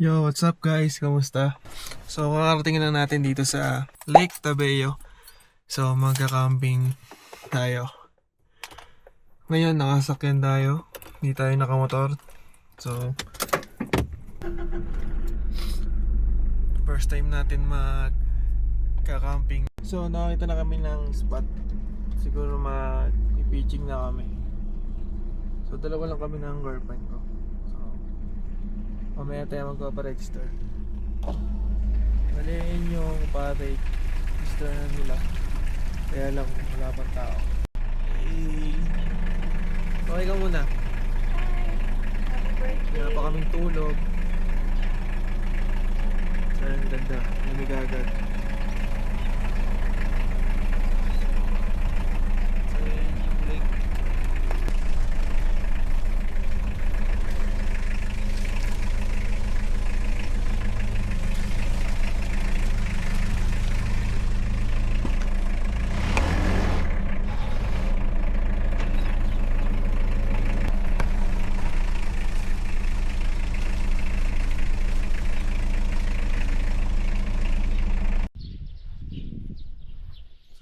Yo, what's up guys? Kamusta? So, kakarating lang natin dito sa Lake Tabeo. So, magka-camping tayo. Ngayon, nakasakyan tayo. Hindi tayo nakamotor. So, first time natin magka-camping. So, nakakita na kami ng spot. Siguro mag-pitching na kami. So, dalawa lang kami ng girlfriend ko. So, mamaya tayo magpa-register. Maliin yung register na nila. Kaya lang wala pang tao. Okay ka muna. Wala pa kaming tulog. So, ang ganda. Namigagad. So, yun yung lake.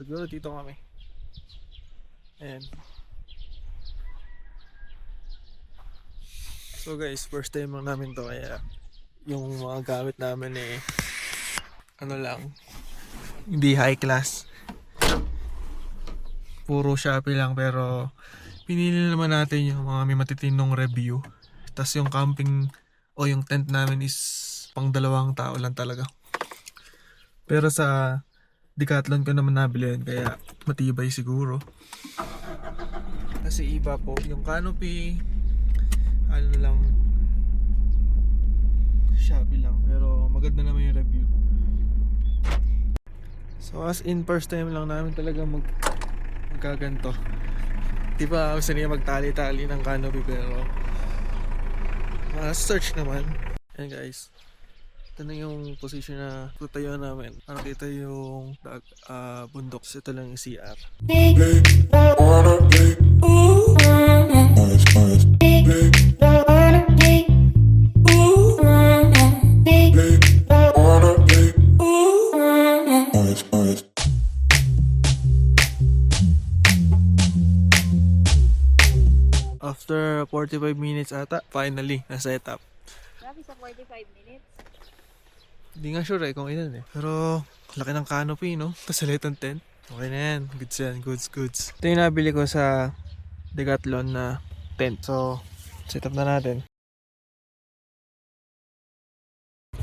Siguro dito kami. Ayan. So guys, first time lang namin to, kaya yung mga gamit namin ano lang, hindi high class. Puro Shopee lang, pero pinili naman natin yung mga may matitinong review. Tapos yung camping o yung tent namin is pang 2 tao lang talaga. Pero sa Decathlon ko naman nabili yun, kaya matibay siguro. Kasi iba po yung canopy, ano lang, Shopee lang, pero maganda naman yung review. So as in, first time lang namin talaga magkaganto. Di ba gusto niya magtali-tali ng canopy, pero search naman. Ayan guys, ito na yung position na tutayo namin. Nakita yung bundok. So, ito lang yung CR. After 45 minutes ata, finally, na-set up. Grabe sa 45 minutes. Hindi nga sure kung ilan Pero laki ng canopy, no? Tapos light ng tent. Okay na yan. Goods yan. Goods. Ito yung nabili ko sa Decathlon na tent. So, set up na natin.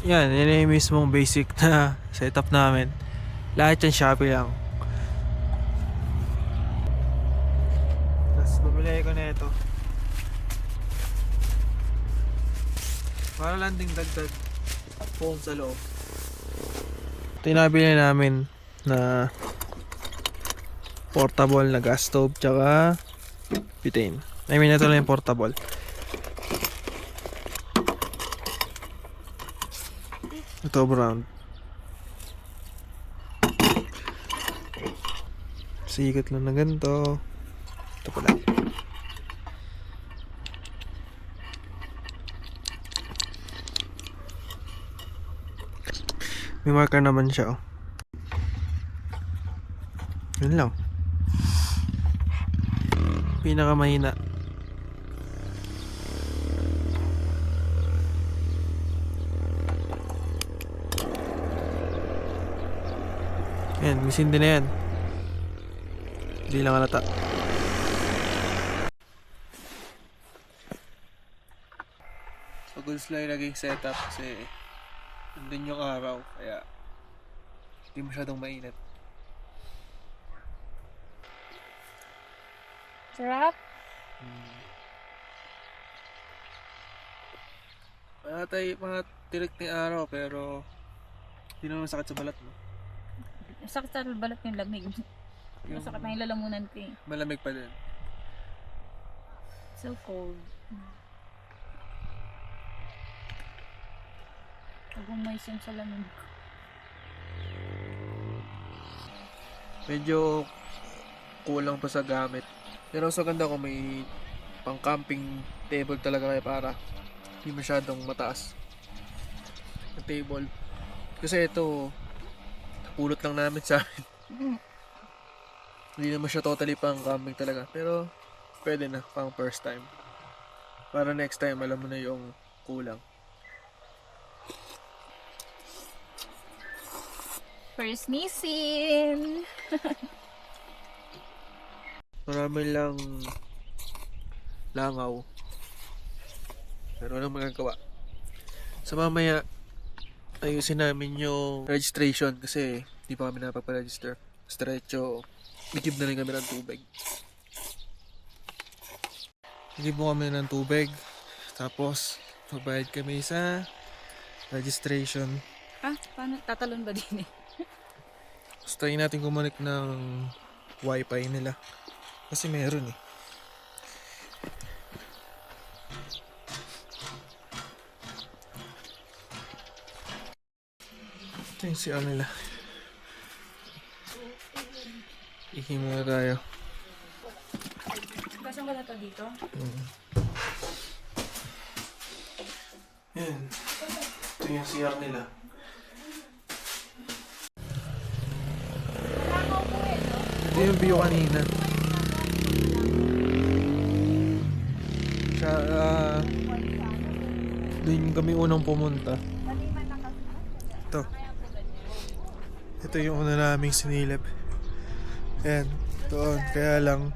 Yan yung mismong basic na setup namin. Lahat yan Shopee lang. Tapos bumili ko na ito. Para lang ding dagdag phone sa loob. Ito yung nabili namin na portable na gas stove tsaka butane. I mean, ito lang yung portable. Ito brown. Sikat lang na ganito. Ito pala. May marker naman siya, oh. Yun lang. Pinakamahina. Ayan, may sindi na yan. Hindi lang halata. So, good lang yung naging setup kasi nandun yung araw, kaya hindi masyadong mainit. Sarap. Mga tirik ni araw, pero hindi naman sakit sa balat mo. Sakit sa balat yung lamig. Masakit na yung lalamunan ko eh. Malamig pa din. So cold. Pag-umaysin sa lamig. Medyo kulang pa sa gamit. Pero sa ganda ko may pang camping table talaga kayo para hindi masyadong mataas. table. Kasi ito, napulot lang namin sa amin. Hindi naman siya totally pang camping talaga. Pero, pwede na, pang first time. Para next time, alam mo na yung kulang. First nisin. Marami lang langaw. Pero walang magagawa. So mamaya, ayusin namin yung registration kasi hindi pa kami napagpa-register. Diretso, bigib na rin kami ng tubig. Bigib mo kami ng tubig. Tapos, magbayad kami sa registration. Ah, paano? Tatalon ba din eh? Tapos try natin kumunik ng wifi nila. Kasi meron eh. Ito yung CR nila. Ihi muna tayo. Kasang ba na to dito? Yan. Ito yung CR nila. Ito yung view kanina. Siya, doon kami unang pumunta. Ito. Ito yung una naming sinilip. Ayan, doon. Kaya lang,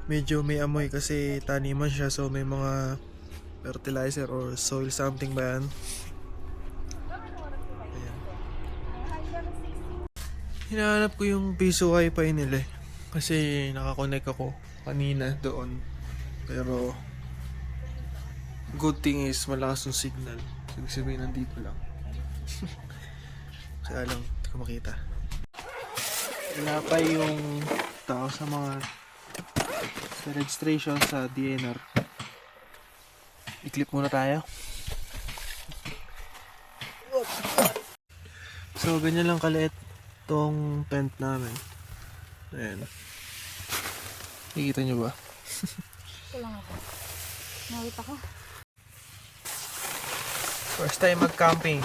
medyo may amoy kasi taniman siya. So may mga fertilizer or soil something ba yan. Ayan. Hinahanap ko yung piso wifi nila eh. Kasi nakakonect ako kanina doon. Pero good thing is malakas yung signal. Ibig sabihin nandito lang. Kaya lang, hindi ko makita. Wala pa yung tao sa mga sa registration sa DNR. I-clip muna tayo. So, ganyan lang kaliit tong tent namin. Ayan. Nakikita nyo ba? Ito lang ako. Nawit ako. First time mag-camping.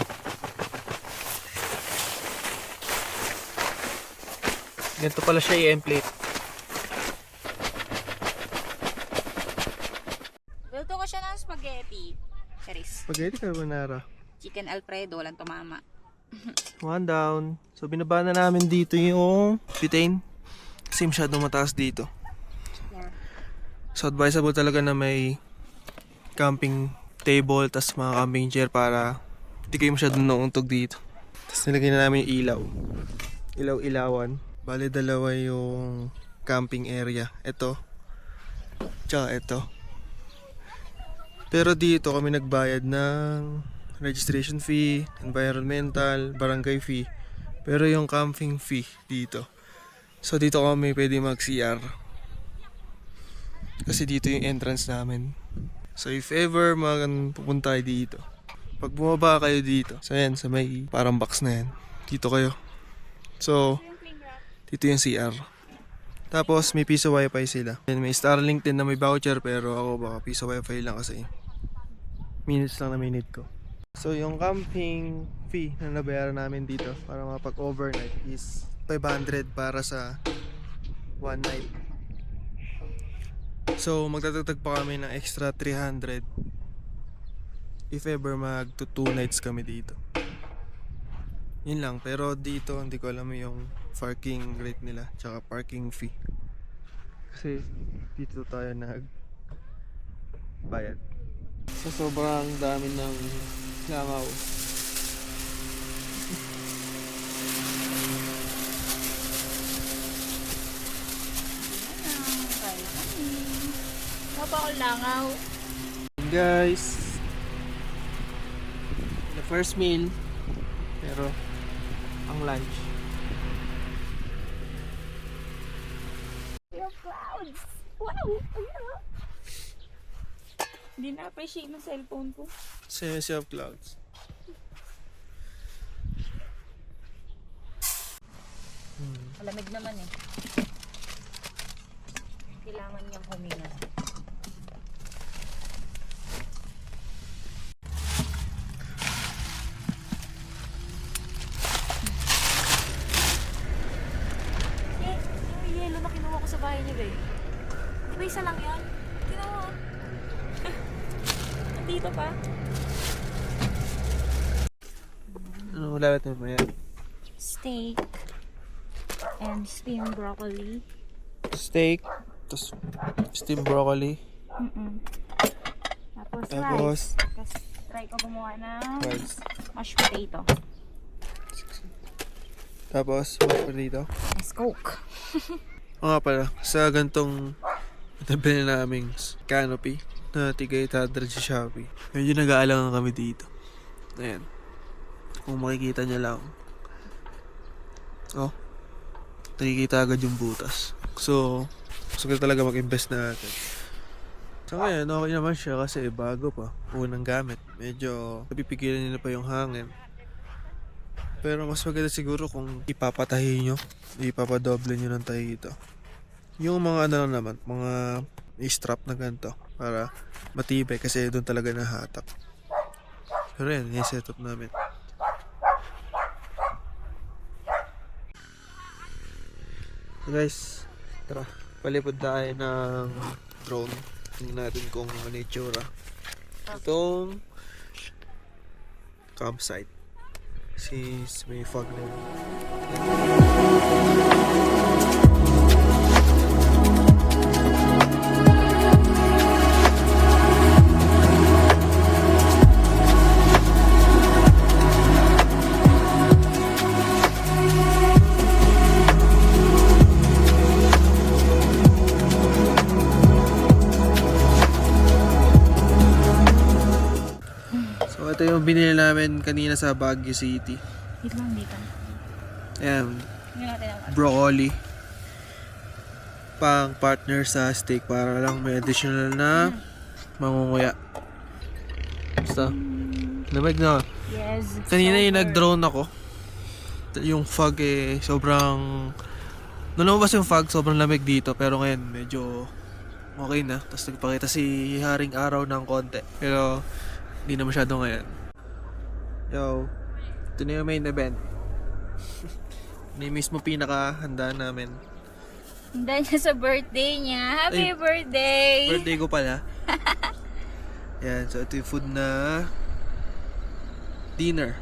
Ganito pala siya i-emplate. Luto ko siya ng spaghetti. Charis. Spaghetti carbonara. Chicken Alfredo, walang tumama. One down. So binaba na namin dito yung butane. Kasi masyadong mataas dito. Yeah. So advisable talaga na may camping table tas mga camping chair para hindi kayo masyadong nauuntog dito. Tapos nilagay na namin yung ilaw. Ilaw-ilawan. Bale dalawa yung camping area. Ito. Tsaka ito. Pero dito kami nagbayad ng registration fee, environmental, barangay fee. Pero yung camping fee dito. So dito kami pwede mag-CR. Kasi dito yung entrance namin. So if ever pupunta kayo dito, pag bumaba kayo dito, so yan, sa may parang box na yan, dito kayo. So, dito yung CR. Tapos may piso wifi sila. And may Starlink din na may voucher pero ako baka piso wifi lang kasi minutes lang na minute ko. So yung camping fee na nabayaran namin dito para mapag-overnight is 500 para sa one night. So magtatagtag pa kami ng extra 300 if ever mag 2 nights kami dito. Yun lang, pero dito hindi ko alam yung parking rate nila tsaka parking fee. Kasi dito tayo bayad. So sobrang dami ng langaw. Mapa ko langaw. Guys, the first meal pero ang lunch. Yung clouds. Wow! Hindi na-appreciate ng cellphone ko. Sea of clouds. Malamig naman eh. Kailangan niyang huminga. sa bahay niya, babe. Di ba isa lang yan? Tingnan mo. Nandito pa. Ano wala natin mamaya? Steak. And steamed broccoli. Steak. Tapos steamed broccoli. Tapos Tapos, rice. Tapos try ko gumawa ng rice. mashed potato. Tapos, mashed potato. As Coke. O nga pala, sa gantong nabili naming canopy na tiga 800 sa Shopee. Medyo nag-aalangan kami dito. Ayan. Kung makikita niya lang. Oh. Nakikita agad yung butas. So, gusto ko talaga mag-invest na natin. So ngayon, okay naman siya kasi bago pa. Unang gamit. Medyo napipigilan nila pa yung hangin. Pero mas maganda siguro kung ipapatahi nyo, ipapadoble nyo ng tahi ito. Yung mga ano lang naman, mga strap na ganito para matibay kasi doon talaga nahatak. Pero yan, yung setup namin. So guys, tara, palipod tayo ng drone. Tingnan natin kung ano yung tsura. Itong campsite. Since may fog na yun. So ito yung binili namin kanina sa Baguio City. Wait lang, dito. Ayan, Tingnan natin ang broccoli. Pang partner sa steak para lang may additional na mangunguya. Basta, lamig na. Yes. Kanina yung super. nag-drone ako. Yung fog eh, sobrang... Nung lumabas yung fog, sobrang lamig dito. Pero ngayon, medyo okay na. Tapos nagpakita si Haring Araw ng konti. Pero, hindi na masyado ngayon. Yo, ito na yung main event. Ito yung mismo pinaka-handa namin. Handa niya sa birthday niya. Happy Ay, birthday! Birthday ko pala. Yan, so ito yung food na dinner.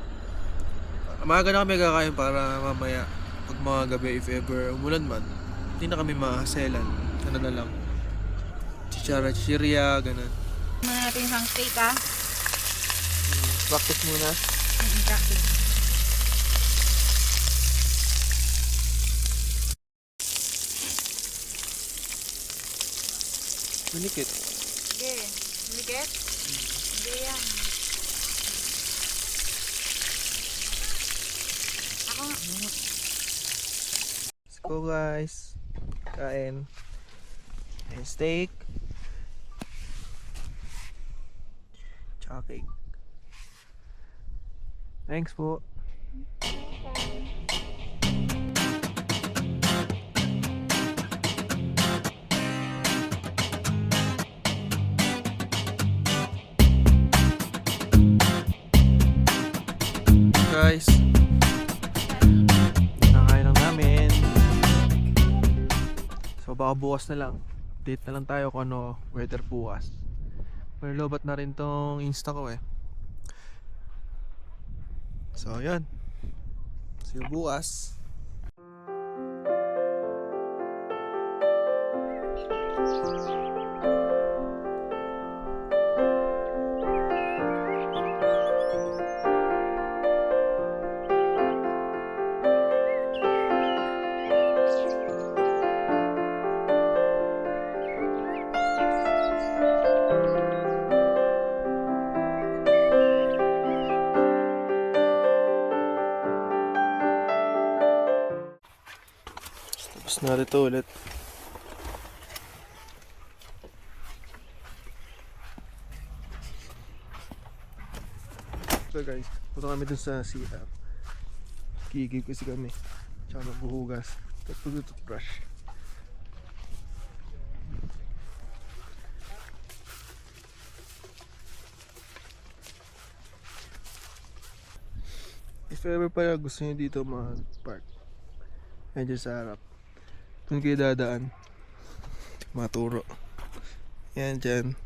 Maaga na kami kakain para mamaya pag mga gabi if ever umulan man, hindi na kami mahaselan. Ano na lang. Chichara-chiria, ganun. Muna natin isang steak, ha? Practice muna. Practice. Manikit. Sige. Malikit? Hindi yan. Ako nga. Let's go guys. Kain. And steak. Tsaka cake. Thanks po. Guys, nakain lang namin. So baka bukas na lang. Date na lang tayo kung ano weather bukas. Pero lobat na rin tong Insta ko eh. So yun. See you bukas. Tapos narito ulit. So guys, punta kami dun sa CR. Kikig kasi kami. Tsaka maghuhugas. Tapos mag-toothbrush. If ever pala gusto nyo dito mag-park, medyo sa harap. Doon kayo dadaan. maturo. Yan dyan.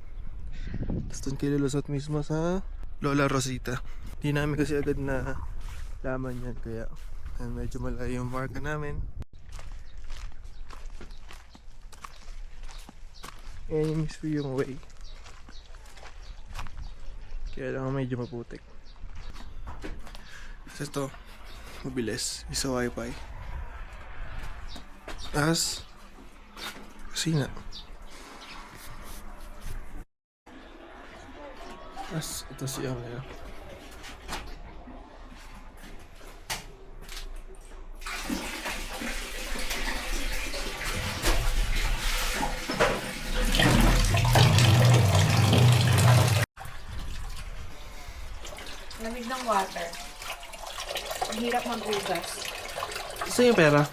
Tapos doon kayo lulusot mismo sa Lola Rosita. Hindi namin kasi agad na laman yan, kaya medyo malayo yung marka namin. Yan yung mismo yung way. Kaya lang medyo maputik. Kasi ito, mabilis. Isa wifi. As kasi nga. As ito siya ngayon. Lamig ng water. Ang hirap maghugas. Isa yung pera.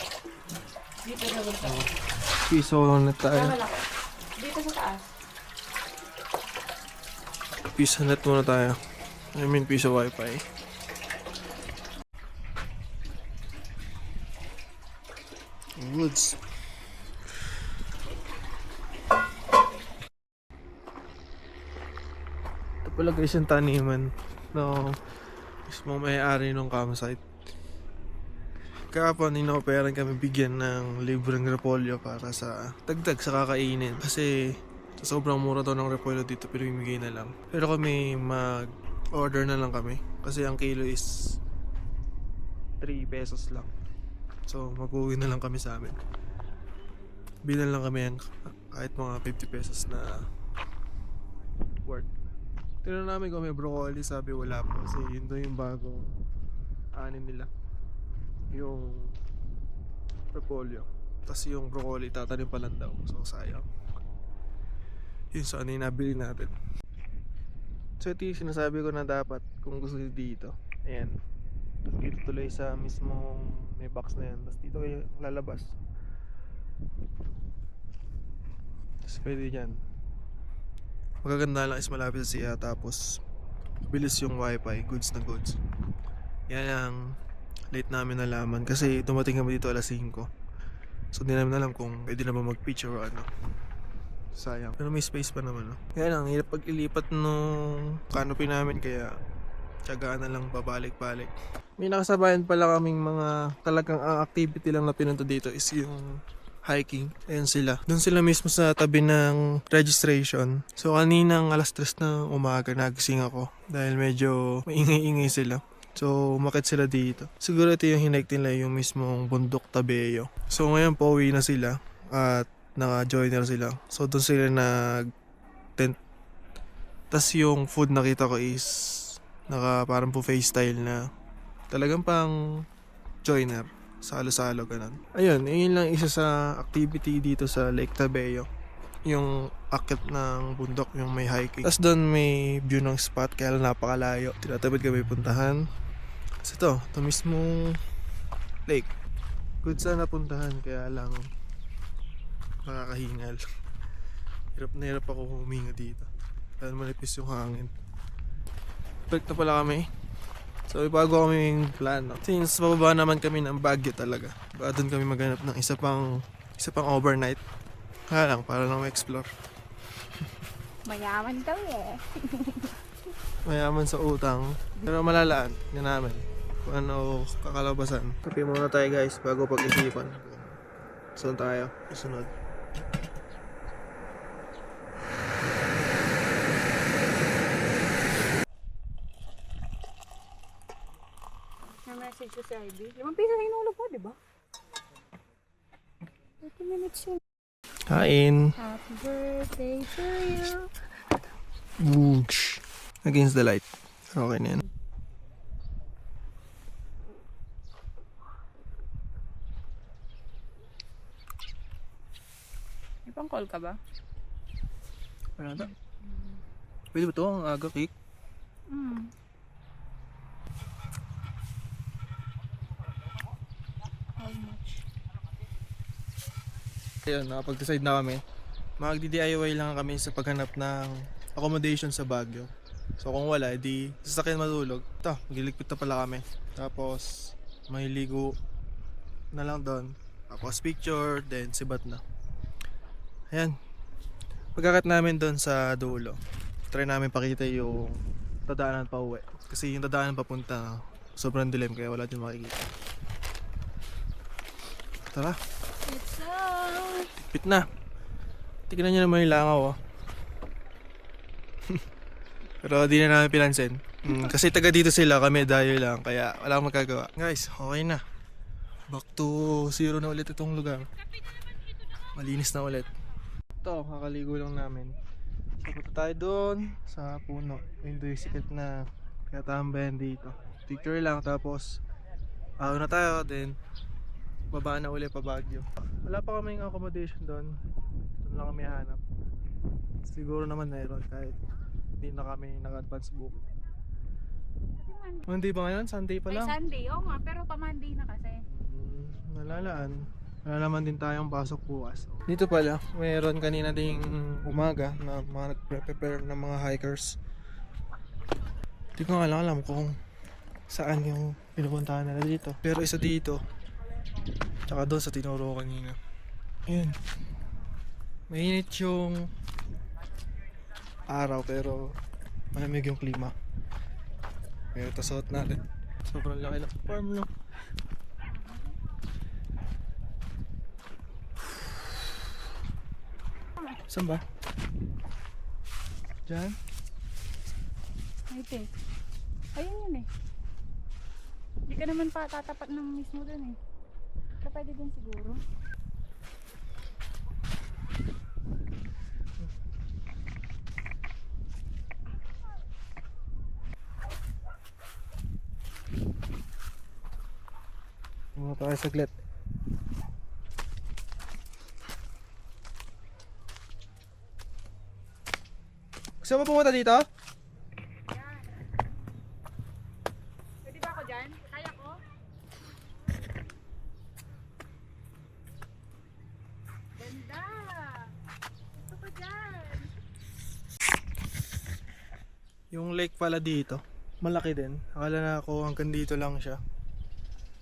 Dito sa baba. Piso na tayo. Malaki. Dito sa taas. Piso net muna tayo. I mean piso wifi. Woods. Ito pala guys yung taniman no mismo may-ari ng campsite. Kahapon inoperan kami bigyan ng libreng repolyo para sa dagdag sa kakainin kasi sa sobrang mura daw ng repolyo dito pinamimigay na lang. Pero kami mag-order na lang kami kasi ang kilo is 3 pesos lang. So mag-uwi na lang kami sa amin. Bilan lang kami yan kahit mga 50 pesos na worth. Tinanong namin kung may broccoli, sabi wala po kasi yun daw yung bagong anin nila. Yung repolyo. Tapos yung broccoli tatanim pa lang daw. So sayang. Yun sa ano yung nabili natin. So ito yung sinasabi ko na dapat kung gusto nyo dito. Ayan. Tapos dito tuloy sa mismong may box na yan. Tapos dito kayo lalabas. Tapos pwede dyan. Magaganda lang is malapit sa siya. Tapos bilis yung wifi. Goods na goods. Yan ang late namin nalaman kasi dumating kami dito alas 5. So hindi namin alam kung pwede na ba mag-pitch or ano. Sayang. Pero may space pa naman. No? Kaya lang, hirap pag-ilipat nung canopy namin kaya tiyagaan na lang babalik-balik. May nakasabayan pala kaming mga talagang ang activity lang na pinunta dito is yung hiking. Ayan sila. Doon sila mismo sa tabi ng registration. So kaninang alas 3 na umaga nagising ako dahil medyo maingay-ingay sila. So umakit sila dito. Siguro ito yung hinike nila yung mismong bundok Tabeyo. So ngayon pauwi na sila at naka-joiner sila. So doon sila nag-tent. Tas yung food nakita ko is naka parang buffet style na talagang pang joiner. Salo-salo ganun. Ayun, yun lang isa sa activity dito sa Lake Tabeyo. Yung akit ng bundok, yung may hiking. Tapos doon may view ng spot kaya lang napakalayo. Tinatabid kami puntahan. Kasi ito mismong lake. Good sana puntahan kaya lang makakahingal. Hirap na hirap ako huminga dito. Dahil malipis yung hangin. Perfect na pala kami. So bago kami yung plano. Since pababa naman kami ng Baguio talaga. Baka doon kami maghanap ng isa pang overnight. Kaya lang, para lang ma-explore. Mayaman daw eh. Mayaman sa utang. Pero malalaan na namin kung ano kakalabasan. Kape muna tayo guys bago pag-isipan. Saan tayo? Susunod. Na-message ko si Ivy. 5 piso yung inulog mo, di ba? 30 minutes yun. Kain. Happy birthday to you. Whoosh. Against the light. Okay na yan. May pang call ka ba? Wala na. Pwede ba ito? Ang aga cake? How much? Ayun, nakapag-decide na kami. Mag-DIY lang kami sa paghanap ng accommodation sa Baguio. So kung wala, edi sasakyan matulog. Ito, magiligpit na pala kami. Tapos, may ligo na lang doon. Tapos picture, then sibat na. Ayan, Pagkakit namin doon sa dulo, try namin pakita yung dadaanan pa uwi. Kasi yung dadaanan papunta, sobrang dilim kaya wala din makikita. Tara, Let's go! pit na. Tignan nyo naman yung langaw oh. Pero di na namin pinansin. Kasi taga dito sila, kami dayo lang. Kaya wala akong magagawa. Guys, okay na. Back to zero na ulit itong lugar. Malinis na ulit. Ito, kakaligo lang namin. So punta tayo doon sa puno. Yung doon yung sikat na katambayan dito. Picture lang tapos na tayo then baba na ulit pa Baguio. Wala pa kaming accommodation doon. Doon lang kami hanap. Siguro naman mayroon kahit hindi na kami nag-advance book. Monday ba ngayon? Sunday pa Ay, lang? Sunday. Oo nga, pero pa-Monday na kasi. Nalalaan. Wala naman din tayong pasok bukas. Dito pala, mayroon kanina ding umaga na mga nagpre-prepare ng mga hikers. Hindi ko nga lang alam kung saan yung pinupuntahan nila dito. Pero isa dito, tsaka doon sa tinuro ko kanina. Ayun. Mainit yung araw pero malamig yung klima. Kaya ito suot natin. Sobrang laki ng farm no. Saan ba? Diyan? Ay, te. Ayun yun eh. Hindi ka naman pa tatapat ng mismo dun eh. Ito pwede din siguro. Muna tayo saglit. Gusto mo pumunta dito? Pwede ba ako dyan? Kaya ko? Ganda! Gusto ko dyan! Yung lake pala dito, malaki din. Akala na ako hanggang dito lang siya.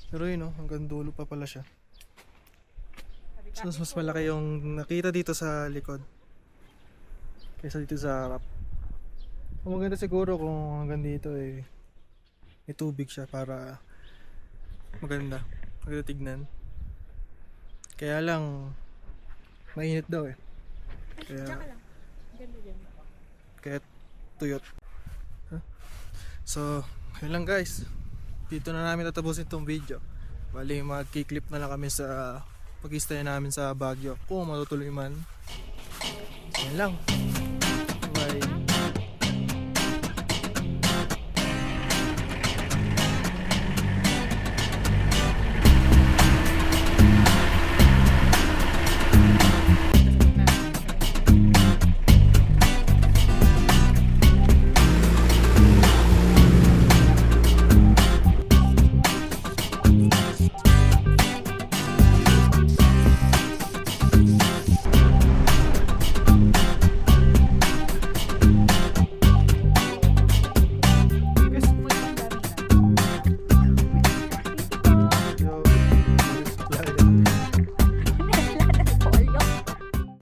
Pero yun oh, hanggang dulo pa pala siya. So, mas malaki yung nakita dito sa likod kaysa dito sa harap. Ang maganda siguro kung hanggang dito eh may tubig siya para maganda tignan. Kaya lang mainit daw eh. Diyan ka Kaya, lang. Ganda dyan. kaya tuyot. Huh? So, yun lang guys. Dito na namin tatapusin itong video. Bali magki-clip na lang kami sa pag-stay namin sa Baguio kung matutuloy man. Yan lang. Bye.